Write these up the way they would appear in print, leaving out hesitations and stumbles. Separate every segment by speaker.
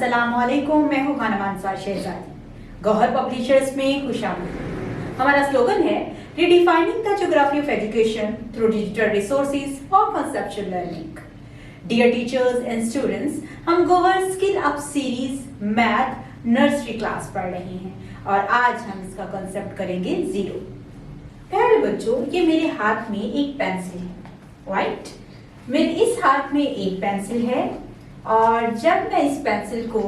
Speaker 1: अस्सलाम वालेकुम। मैं हूँ खानम अंसार शहजादी। गौहर पब्लिशर्स में खुशामदीद। हमारा स्लोगन है redefining the geography of education through digital resources for conceptual learning. Dear teachers and students, हम Gauhar skill up series math nursery class पढ़ रहे हैं और आज हम इसका कंसेप्ट करेंगे जीरो। प्यारे बच्चों, ये मेरे हाथ में एक पेंसिल है, राइट। मेरे इस हाथ में एक पेंसिल है और जब मैं इस पेंसिल को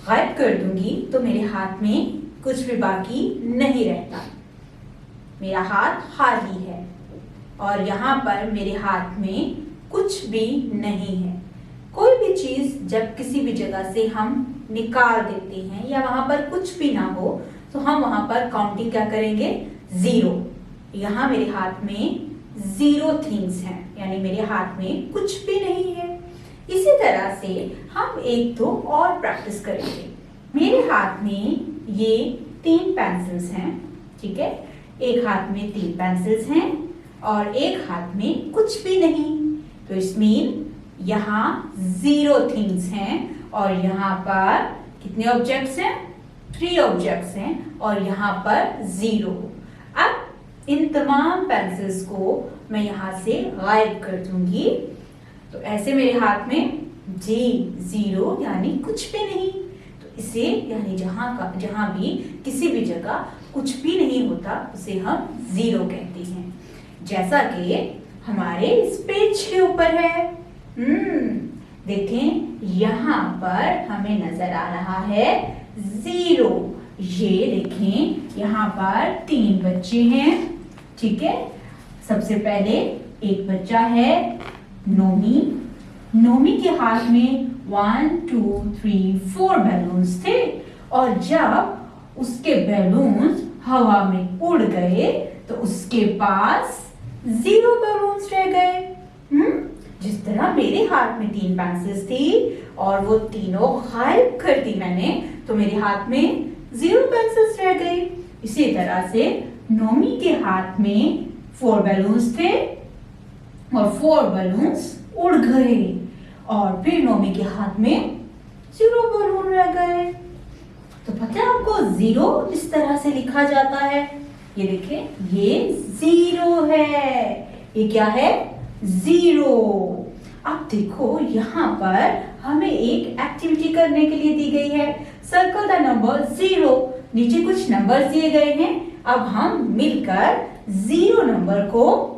Speaker 1: गायब कर दूंगी तो मेरे हाथ में कुछ भी बाकी नहीं रहता। मेरा हाथ खाली है और यहाँ पर मेरे हाथ में कुछ भी नहीं है। कोई भी चीज जब किसी भी जगह से हम निकाल देते हैं या वहां पर कुछ भी ना हो तो हम वहां पर काउंटिंग क्या करेंगे? जीरो। यहाँ मेरे हाथ में जीरो थिंग्स हैं, यानी मेरे हाथ में कुछ भी नहीं है। इसी तरह से हम एक दो और प्रैक्टिस करेंगे। मेरे हाथ में ये 3 पेंसिल्स हैं, ठीक है। एक हाथ में 3 पेंसिल्स हैं और एक हाथ में कुछ भी नहीं। तो इसमें यहाँ जीरो थिंग्स हैं और यहाँ पर कितने ऑब्जेक्ट्स हैं? 3 ऑब्जेक्ट्स हैं और यहाँ पर जीरो। अब इन तमाम पेंसिल्स को मैं यहाँ से गायब कर दूंगी। तो ऐसे मेरे हाथ में जीरो यानी कुछ भी नहीं। तो इसे यानी जहां भी किसी भी जगह कुछ भी नहीं होता उसे हम जीरो कहते हैं। जैसा कि हमारे इस पेज के ऊपर है। देखें, यहाँ पर हमें नजर आ रहा है जीरो। ये देखें, यहाँ पर 3 बच्चे हैं, ठीक है। सबसे पहले एक बच्चा है नोमी के हाथ में 1 2 3 4 बैलून्स थे और जब उसके बैलून्स हवा में उड़ गए तो उसके पास 0 बैलून्स रह गए। जिस तरह मेरे हाथ में 3 पेंसिल्स थी और वो तीनों गायब कर दी मैंने तो मेरे हाथ में 0 पेंसिल्स रह गई। इसी तरह से नोमी के हाथ में 4 बैलून्स थे और 4 बैलून्स उड़ गए और फिर नोमी के हाथ में 0 बैलून रह गए। तो पता है आपको जीरो इस तरह से लिखा जाता है। ये देखिए, ये जीरो है। ये क्या है? जीरो। अब देखो, यहाँ पर हमें एक एक्टिविटी करने के लिए दी गई है। Circle the number 0। नीचे कुछ नंबर दिए गए हैं। अब हम मिलकर 0 नंबर को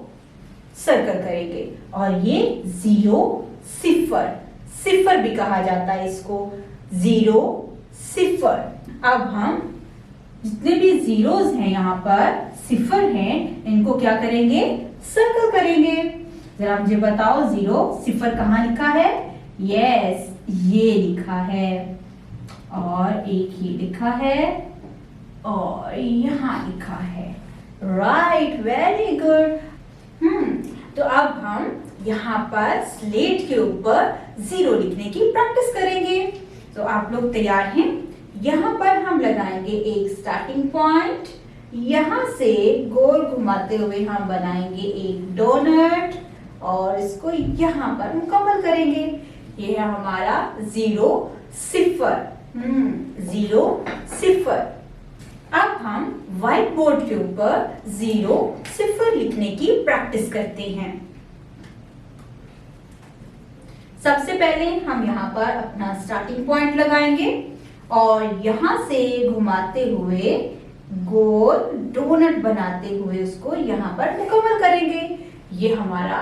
Speaker 1: सर्कल करेंगे और ये 0 सिफर भी कहा जाता है इसको, 0 सिफर। अब हम जितने भी जीरोस हैं यहाँ पर सिफर हैं, इनको क्या करेंगे? सर्कल करेंगे। जरा मुझे बताओ, 0 सिफर कहाँ लिखा है? यस, ये लिखा है और एक ये लिखा है और यहाँ लिखा है। Right, very good. तो अब हम यहाँ पर स्लेट के ऊपर 0 लिखने की प्रैक्टिस करेंगे। तो आप लोग तैयार हैं? यहाँ पर हम लगाएंगे एक स्टार्टिंग पॉइंट। यहाँ से गोल घुमाते हुए हम बनाएंगे एक डोनट और इसको यहाँ पर मुकम्मल करेंगे। ये है हमारा 0 सिफर। 0 सिफर। अब हम व्हाइट बोर्ड के ऊपर 0 सिफर लिखने की प्रैक्टिस करते हैं। सबसे पहले हम यहाँ पर अपना स्टार्टिंग पॉइंट लगाएंगे और यहाँ से घुमाते हुए गोल डोनट बनाते हुए उसको यहाँ पर मुकम्मल करेंगे। ये हमारा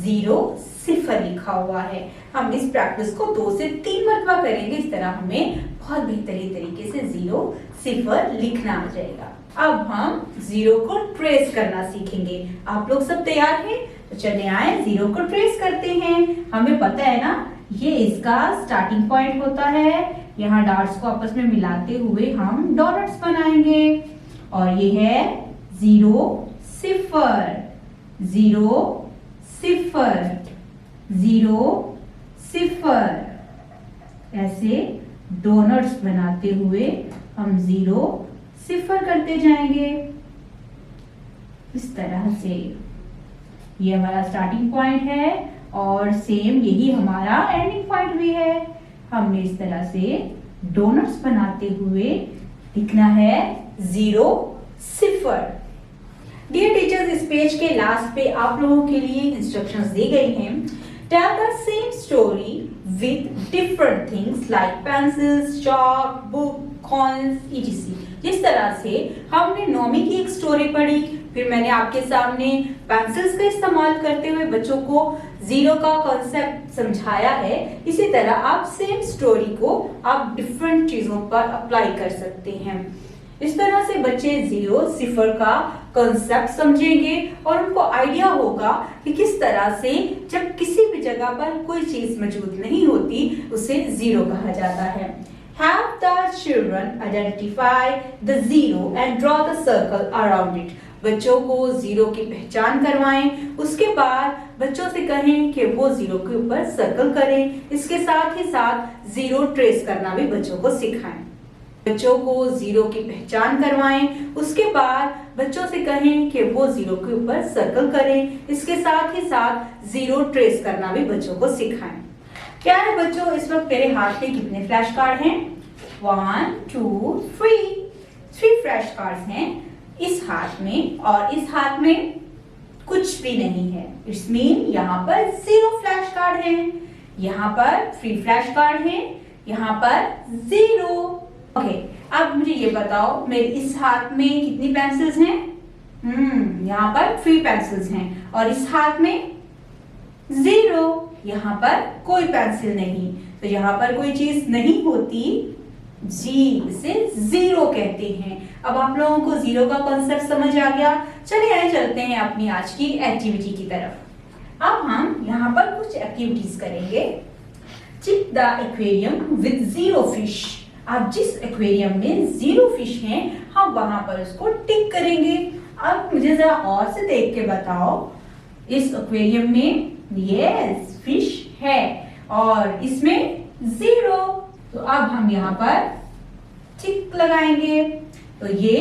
Speaker 1: 0 सिफर लिखा हुआ है। हम इस प्रैक्टिस को 2 से 3 मरतबा करेंगे। इस तरह हमें बहुत बेहतरीन तरीके से 0 सिफर लिखना आ जाएगा। अब हम 0 को ट्रेस करना सीखेंगे। आप लोग सब तैयार हैं? तो चले आए 0 को ट्रेस करते हैं। हमें पता है ना, ये इसका स्टार्टिंग पॉइंट होता है। यहाँ डॉट्स को आपस में मिलाते हुए हम डोनट्स बनाएंगे और ये है 0 सिफर, 0 सिफर, 0 सिफर। ऐसे डोनट्स बनाते हुए हम 0 सिफर करते जाएंगे इस तरह से। ये हमारा स्टार्टिंग पॉइंट है और सेम यही हमारा एंडिंग पॉइंट भी है। हमने इस तरह से डोनट्स बनाते हुए लिखना है 0 0। डियर टीचर्स, इस पेज के लास्ट पे आप लोगों के लिए इंस्ट्रक्शंस दी गई हैं। Tell the same story with different things like pencils, chalk, book, coins, etc। जिस तरह से हमने नोमी की एक स्टोरी पढ़ी, फिर मैंने आपके सामने पेंसिल्स का इस्तेमाल करते हुए बच्चों को 0 का कॉन्सेप्ट समझाया है, इसी तरह आप सेम स्टोरी को आप डिफरेंट चीजों पर अप्लाई कर सकते हैं। इस तरह से बच्चे 0 0 का कॉन्सेप्ट समझेंगे और उनको आइडिया होगा कि किस तरह से जब किसी भी जगह पर कोई चीज मौजूद नहीं होती उसे 0 कहा जाता है। Have the children identify the 0 and draw the circle around it। बच्चों को 0 की पहचान करवाएं, उसके बाद बच्चों से कहें कि वो 0 के ऊपर सर्कल करें। इसके साथ ही साथ 0 ट्रेस करना भी बच्चों को सिखाएं। बच्चों को 0 की पहचान करवाएं, उसके बाद बच्चों से कहें कि वो 0 के ऊपर सर्कल करें। इसके साथ ही साथ 0 ट्रेस करना भी बच्चों को सिखाएं। प्यारे बच्चों, इस वक्त मेरे हाथ में कितने फ्लैश कार्ड हैं? 1 2 3 फ्लैश कार्ड्स हैं इस हाथ में, और इस हाथ में कुछ भी नहीं है। इट्स मीन यहाँ पर 0 फ्लैश कार्ड है, यहाँ पर 3 फ्लैश कार्ड है, यहाँ पर 0। ओके, अब मुझे ये बताओ मेरे इस हाथ में कितनी पेंसिल्स हैं? यहाँ पर 3 पेंसिल्स हैं, और इस हाथ में 0, यहाँ पर कोई पेंसिल नहीं, तो यहाँ पर कोई चीज नहीं होती जी, इसे 0 कहते हैं। अब आप लोगों को 0 का कॉन्सेप्ट समझ आ गया। चलिए आइए चलते हैं अपनी आज की एक्टिविटी की तरफ। अब हम यहाँ पर कुछ एक्टिविटीज करेंगे। Tick the aquarium with 0 fish. अब जिस एक्वेरियम में 0 फिश हैं, हम वहां पर उसको टिक करेंगे। अब मुझे जरा और से देख के बताओ, इस एक्वेरियम में यस फिश है और इसमें 0, तो अब हम यहाँ पर टिक लगाएंगे। तो ये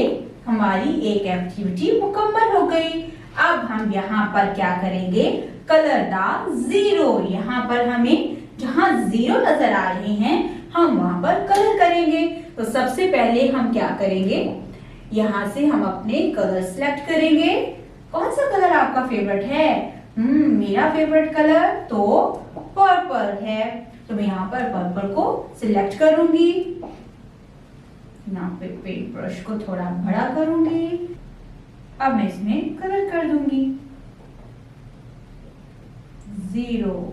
Speaker 1: हमारी एक एक्टिविटी मुकम्मल हो गई। अब हम यहाँ पर क्या करेंगे? Colour the 0। यहाँ पर हमें जहाँ 0 नजर आ रहे हैं हम वहां पर कलर करेंगे। तो सबसे पहले हम क्या करेंगे? यहाँ से हम अपने कलर सिलेक्ट करेंगे। कौन सा कलर आपका फेवरेट है? मेरा फेवरेट कलर तो पर्पल है, तो मैं यहाँ पर पर्पल को सिलेक्ट करूंगी। यहाँ पे पेंट ब्रश को थोड़ा बड़ा करूंगी। अब मैं इसमें कलर कर दूंगी 0।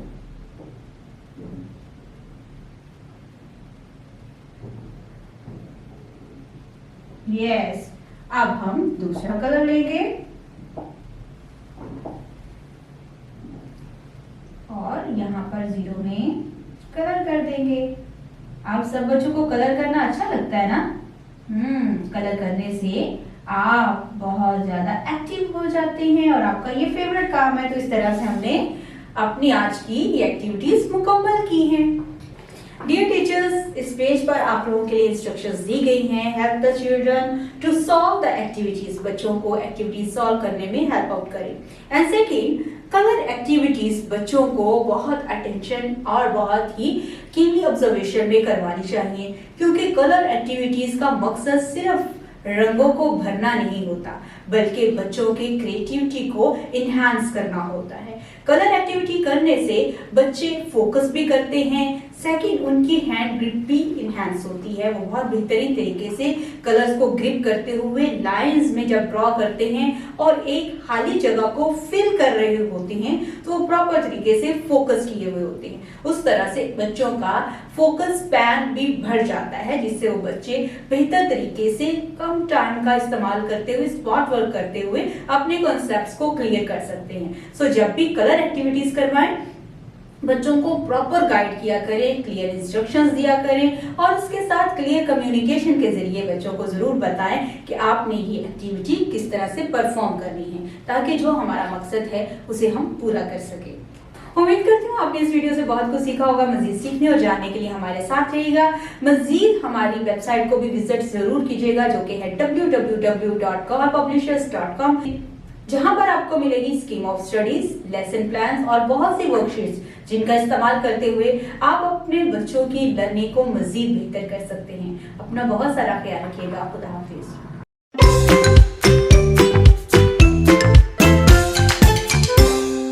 Speaker 1: यस, अब हम दूसरा कलर लेंगे और यहाँ पर 0 में कलर कर देंगे। आप सब बच्चों को कलर करना अच्छा लगता है ना? कलर करने से आप बहुत ज्यादा एक्टिव हो जाते हैं और आपका ये फेवरेट काम है। तो इस तरह से हमने अपनी आज की एक्टिविटीज मुकम्मल की हैं। डियर टीचर्स, इस पेज पर आप लोगों के लिए इंस्ट्रक्शंस दी गई हैं। Help the children to solve the activities. बच्चों को एक्टिविटीज सॉल्व करने में हेल्प आउट करें। एंड सेकेंड, कलर एक्टिविटीज बच्चों को बहुत अटेंशन और बहुत ही कीनी ऑब्जर्वेशन में करवानी चाहिए, क्योंकि कलर एक्टिविटीज का मकसद सिर्फ रंगों को भरना नहीं होता, बल्कि बच्चों की क्रिएटिविटी को इनहैंस करना होता है। कलर एक्टिविटी करने से बच्चे फोकस भी करते हैं। सेकंड, उनकी हैंड ग्रिप भी इनहैंस होती है। वो बहुत बेहतरीन तरीके से कलर्स को ग्रिप करते हुए लाइंस में जब ड्रॉ करते हैं और एक खाली जगह को फिल कर रहे होते हैं, तो वो प्रॉपर तरीके से फोकस किए हुए होते हैं। उस तरह से बच्चों का फोकस स्पैन भी बढ़ जाता है, जिससे वो बच्चे बेहतर तरीके से कम टाइम का इस्तेमाल करते हुए, स्पॉट वर्क करते हुए अपने कॉन्सेप्ट्स को क्लियर कर सकते हैं। सो जब भी कलर एक्टिविटीज करवाएं, बच्चों को प्रॉपर गाइड किया करें, क्लियर इंस्ट्रक्शंस दिया करें और उसके साथ क्लियर कम्युनिकेशन के जरिए बच्चों को जरूर बताएं कि आपने ये एक्टिविटी किस तरह से परफॉर्म करनी है, ताकि जो हमारा मकसद है उसे हम पूरा कर सके। उम्मीद करती हूँ आपने इस वीडियो से बहुत कुछ सीखा होगा। मजीद सीखने और जानने के लिए हमारे साथ रहिएगा। मजीद हमारी वेबसाइट को भी विजिट जरूर कीजिएगा, जो कि है www.covapublishers.com। जहां पर आपको मिलेगी scheme of studies, lesson plan और बहुत सी वर्कशीट्स जिनका इस्तेमाल करते हुए आप अपने बच्चों की लर्निंग को मजीद बेहतर कर सकते हैं। अपना बहुत सारा ख्याल रखिएगा। खुदा हाफिज।